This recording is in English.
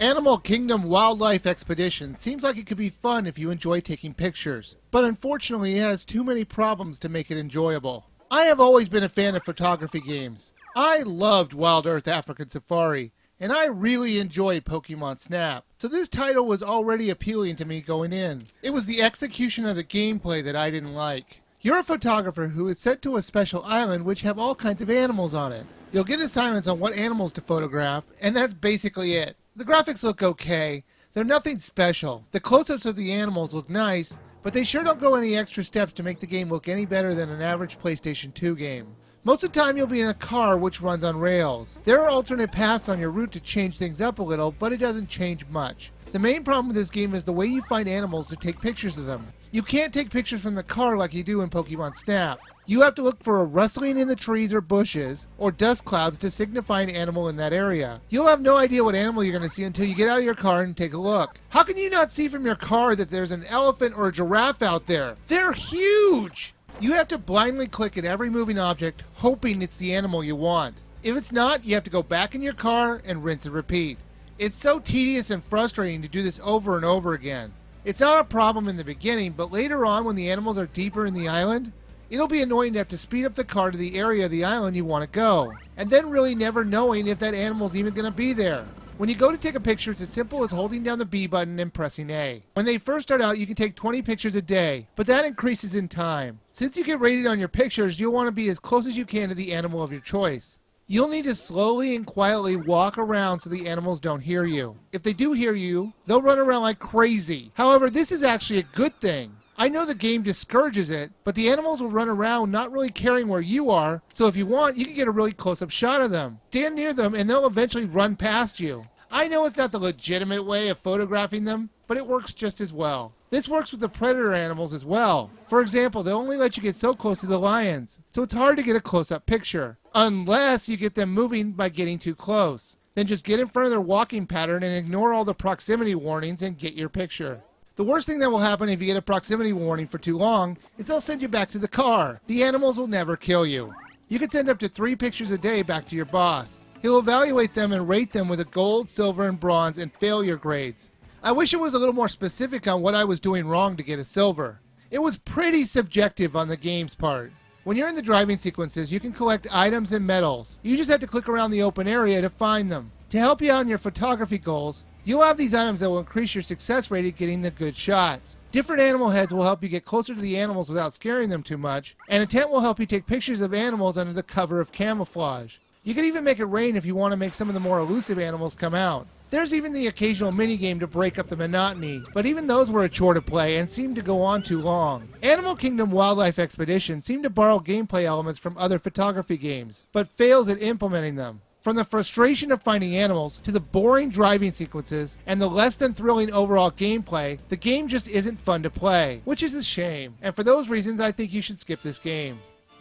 Animal Kingdom Wildlife Expedition seems like it could be fun if you enjoy taking pictures, but unfortunately it has too many problems to make it enjoyable. I have always been a fan of photography games. I loved Wild Earth African Safari, and I really enjoyed Pokemon Snap, so this title was already appealing to me going in. It was the execution of the gameplay that I didn't like. You're a photographer who is sent to a special island which have all kinds of animals on it. You'll get assignments on what animals to photograph, and that's basically it. The graphics look okay. They're nothing special. The close-ups of the animals look nice, but they sure don't go any extra steps to make the game look any better than an average PlayStation 2 game. Most of the time you'll be in a car which runs on rails. There are alternate paths on your route to change things up a little, but it doesn't change much. The main problem with this game is the way you find animals to take pictures of them. You can't take pictures from the car like you do in Pokemon Snap. You have to look for a rustling in the trees or bushes, or dust clouds to signify an animal in that area. You'll have no idea what animal you're going to see until you get out of your car and take a look. How can you not see from your car that there's an elephant or a giraffe out there? They're huge! You have to blindly click at every moving object, hoping it's the animal you want. If it's not, you have to go back in your car and rinse and repeat. It's so tedious and frustrating to do this over and over again. It's not a problem in the beginning, but later on when the animals are deeper in the island, it'll be annoying to have to speed up the car to the area of the island you want to go, and then really never knowing if that animal's even going to be there. When you go to take a picture, it's as simple as holding down the B button and pressing A. When they first start out, you can take 20 pictures a day, but that increases in time. Since you get rated on your pictures, you'll want to be as close as you can to the animal of your choice. You'll need to slowly and quietly walk around so the animals don't hear you. If they do hear you, they'll run around like crazy. However, this is actually a good thing. I know the game discourages it, but the animals will run around not really caring where you are, so if you want, you can get a really close-up shot of them. Stand near them and they'll eventually run past you. I know it's not the legitimate way of photographing them, but it works just as well. This works with the predator animals as well. For example, they'll only let you get so close to the lions, so it's hard to get a close-up picture, unless you get them moving by getting too close. Then just get in front of their walking pattern and ignore all the proximity warnings and get your picture. The worst thing that will happen if you get a proximity warning for too long is they'll send you back to the car. The animals will never kill you. You can send up to 3 pictures a day back to your boss. He'll evaluate them and rate them with a gold, silver, and bronze and failure grades. I wish it was a little more specific on what I was doing wrong to get a silver. It was pretty subjective on the game's part. When you're in the driving sequences, you can collect items and medals. You just have to click around the open area to find them. To help you out in your photography goals, you'll have these items that will increase your success rate at getting the good shots. Different animal heads will help you get closer to the animals without scaring them too much, and a tent will help you take pictures of animals under the cover of camouflage. You can even make it rain if you want to make some of the more elusive animals come out. There's even the occasional minigame to break up the monotony, but even those were a chore to play and seemed to go on too long. Animal Kingdom Wildlife Expedition seemed to borrow gameplay elements from other photography games, but fails at implementing them. From the frustration of finding animals, to the boring driving sequences, and the less than thrilling overall gameplay, the game just isn't fun to play, which is a shame, and for those reasons I think you should skip this game.